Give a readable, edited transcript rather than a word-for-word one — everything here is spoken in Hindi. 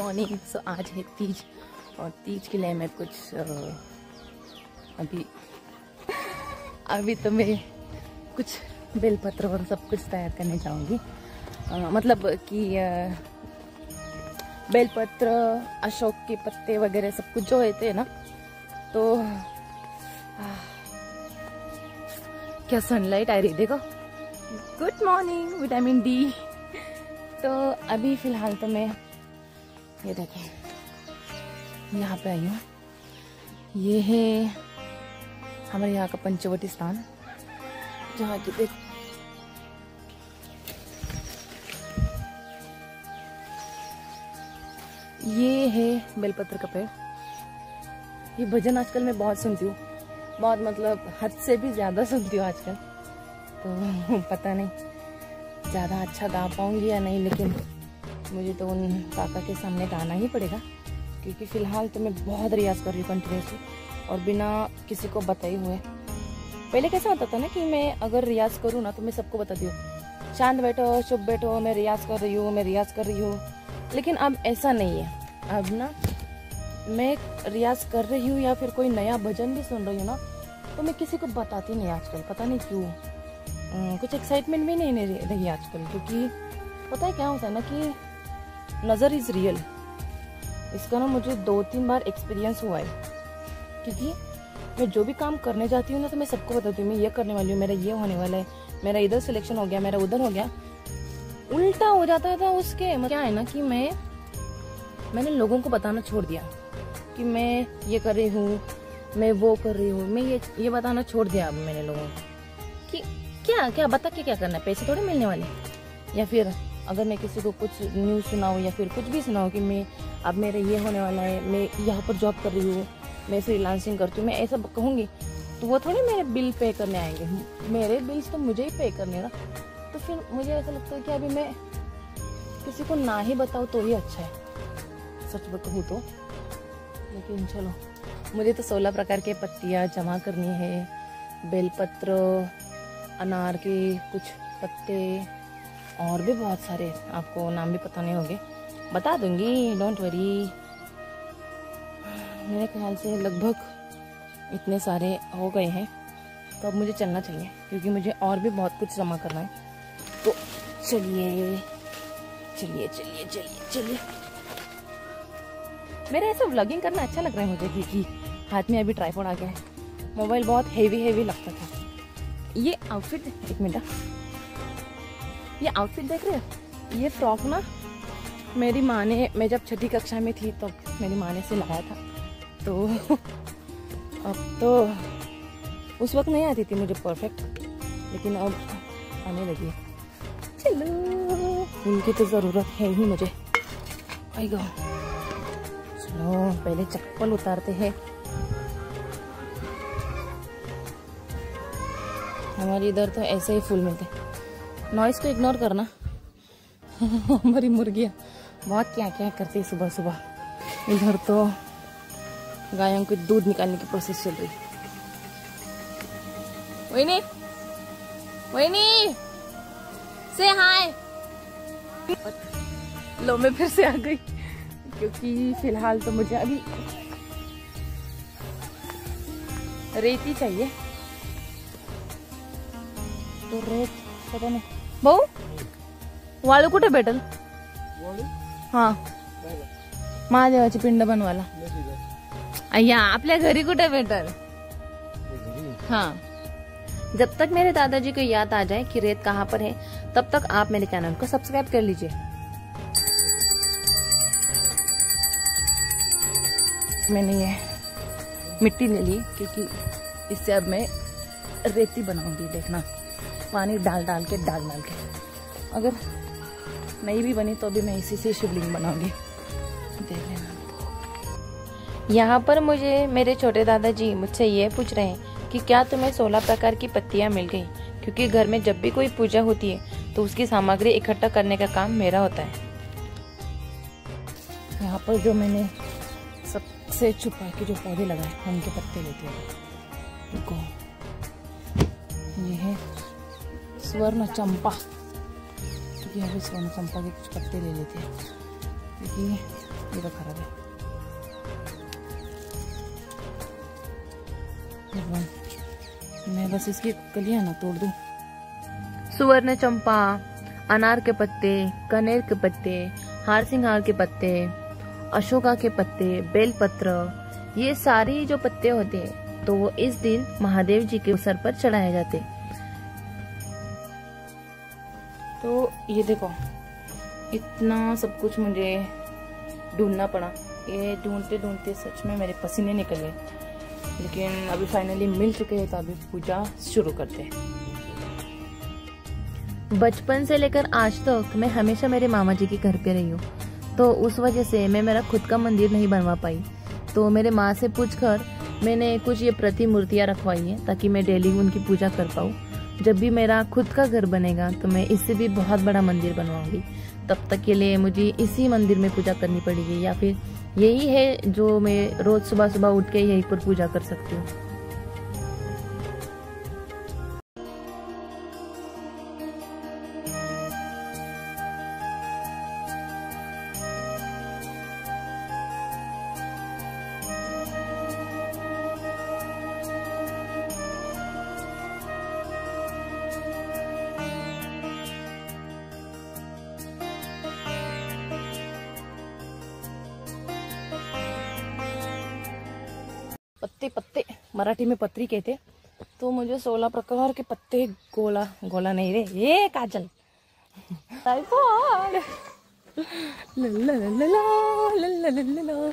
मॉर्निंग। सो आज है तीज और तीज के लिए मैं कुछ अभी तो मैं कुछ बेलपत्र और सब कुछ तैयार करने जाऊंगी। मतलब कि बेलपत्र, अशोक के पत्ते वगैरह सब कुछ जो होते हैं ना, तो क्या सनलाइट आ रही, देखो। Good morning, vitamin D. तो अभी फिलहाल तो मैं ये देखें यहाँ पे आई हूँ। ये है हमारे यहाँ का पंचवटी स्थान, जहाँ की देख ये है बेलपत्र का पेड़। ये भजन आजकल मैं बहुत सुनती हूँ, बहुत मतलब हद से भी ज्यादा सुनती हूँ आजकल। तो पता नहीं ज़्यादा अच्छा गा पाऊंगी या नहीं, लेकिन मुझे तो उन काका के सामने गाना ही पड़ेगा, क्योंकि फ़िलहाल तो मैं बहुत रियाज़ कर रही हूँ कंटिन्यूसली और बिना किसी को बताए हुए। पहले कैसा होता था ना कि मैं अगर रियाज़ करूँ ना तो मैं सबको बताती हूँ, शांत बैठो, चुप बैठो, मैं रियाज़ कर रही हूँ, मैं रियाज़ कर रही हूँ। लेकिन अब ऐसा नहीं है। अब ना मैं रियाज़ कर रही हूँ या फिर कोई नया भजन भी सुन रही हूँ ना, तो मैं किसी को बताती नहीं आजकल। पता नहीं क्यों, कुछ एक्साइटमेंट भी नहीं रही आजकल, क्योंकि पता है क्या होता है ना कि नज़र इज़ रियल। इसका ना मुझे 2-3 बार एक्सपीरियंस हुआ है, क्योंकि मैं जो भी काम करने जाती हूँ ना तो मैं सबको बताती हूँ मैं ये करने वाली हूँ, मेरा ये होने वाला है, मेरा इधर सिलेक्शन हो गया, मेरा उधर हो गया। उल्टा हो जाता था उसके। क्या है ना कि मैंने लोगों को बताना छोड़ दिया कि मैं ये कर रही हूँ, मैं वो कर रही हूँ, मैं ये बताना छोड़ दिया। अब मैंने लोगों को कि क्या बता के क्या करना है, पैसे थोड़े मिलने वाले। या फिर अगर मैं किसी को कुछ न्यूज़ सुनाऊँ या फिर कुछ भी सुनाऊँ कि मैं अब मेरा ये होने वाला है, मैं यहाँ पर जॉब कर रही हूँ, मैं फ्रीलांसिंग करती हूँ, मैं ऐसा कहूँगी तो वो थोड़ी मेरे बिल पे करने आएंगे। मेरे बिल्स तो मुझे ही पे करने ना। तो फिर मुझे ऐसा लगता है कि अभी मैं किसी को ना ही बताऊँ तो ही अच्छा है, सच कहूँ तो। लेकिन चलो, मुझे तो 16 प्रकार के पत्तियाँ जमा करनी है, बेलपत्र, अनार के कुछ पत्ते और भी बहुत सारे, आपको नाम भी पता नहीं होंगे, बता दूंगी, डोंट वरी। मेरे ख्याल से लगभग इतने सारे हो गए हैं, तो अब मुझे चलना चाहिए, क्योंकि मुझे और भी बहुत कुछ जमा करना है। तो चलिए चलिए चलिए चलिए चलिए। मेरा ऐसा व्लॉगिंग करना अच्छा लग रहा है मुझे, क्योंकि हाथ में अभी ट्राइपॉड आ गया है। मोबाइल बहुत हेवी लगता था। ये आउटफिट, एक मिनट, ये आउटफिट देख रहे हो? ये फ्रॉक ना मेरी माँ ने, मैं जब 6ठी कक्षा में थी तब मेरी माँ ने सिलाया था। तो अब तो उस वक्त नहीं आती थी मुझे परफेक्ट, लेकिन अब आने लगी। चलो, इनकी तो ज़रूरत है ही मुझे। आई गो। चलो पहले चप्पल उतारते हैं। हमारे इधर तो ऐसे ही फूल मिलते। नॉइस को इग्नोर करना। हमारी मुर्गियाँ बहुत क्या करती है सुबह सुबह। इधर तो गायों के दूध निकालने की प्रोसेस चल रही। वहीनी से हाय। लो, मैं फिर से आ गई, क्योंकि फिलहाल तो मुझे अभी रेती चाहिए। तो रेत पता नाही। भाऊ, वाळू कुठे भेटल? हाँ, महादेवाची पिंड बनवायला अय्या आपल्या घरी कुठे भेटल? हाँ, जब तक मेरे दादाजी को याद आ जाए कि रेत कहाँ पर है, तब तक आप मेरे चैनल को सब्सक्राइब कर लीजिए। मैंने ये मिट्टी ले ली, क्योंकि इससे अब मैं रेती बनाऊंगी। देखना, पानी डाल के अगर नहीं भी बनी तो भी मैं इसी से शिवलिंग बनाऊंगी, देख लेना। यहाँ पर मुझे मेरे छोटे दादाजी मुझसे ये पूछ रहे हैं कि क्या तुम्हें 16 प्रकार की पत्तियाँ मिल गई, क्योंकि घर में जब भी कोई पूजा होती है तो उसकी सामग्री इकट्ठा करने का काम मेरा होता है। यहाँ पर जो मैंने सबसे छुपा के जो पौधे लगाए उनके पत्ते लेते हैं। देखो, ये है स्वर्ण चंपा, क्योंकि यहाँ पे स्वर्ण चंपा के कुछ पत्ते ले लेते हैं, क्योंकि ये तो खराब है। मैं बस इसकी कलियां ना तोड़ दूं। सुवर्ण चंपा, अनार के पत्ते, कनेर के पत्ते, हार सिंगार के पत्ते, अशोका के पत्ते, बेलपत्र, ये सारी जो पत्ते होते हैं तो वो इस दिन महादेव जी के सर पर चढ़ाए जाते। तो ये देखो, इतना सब कुछ मुझे ढूंढना पड़ा। ये ढूंढते ढूंढते सच में मेरे पसीने निकल गए, लेकिन अभी फाइनली मिल चुके हैं तो अभी पूजा शुरू करते हैं। बचपन से लेकर आज तक मैं हमेशा मेरे मामा जी के घर पे रही हूँ, तो उस वजह से मैं मेरा खुद का मंदिर नहीं बनवा पाई। तो मेरे माँ से पूछकर मैंने कुछ ये प्रतिमूर्तियाँ रखवाई हैं ताकि मैं डेली उनकी पूजा कर पाऊँ। जब भी मेरा खुद का घर बनेगा तो मैं इससे भी बहुत बड़ा मंदिर बनवाऊंगी। तब तक के लिए मुझे इसी मंदिर में पूजा करनी पड़ेगी, या फिर यही है जो मैं रोज सुबह सुबह उठ के यहीं पर पूजा कर सकती हूँ। पत्ते पत्ते मराठी में पत्री कहते, तो मुझे 16 प्रकार के पत्ते, गोला गोला नहीं रे, ये काजल टाइफॉइड, ला ला ला ला ला ला ला ला।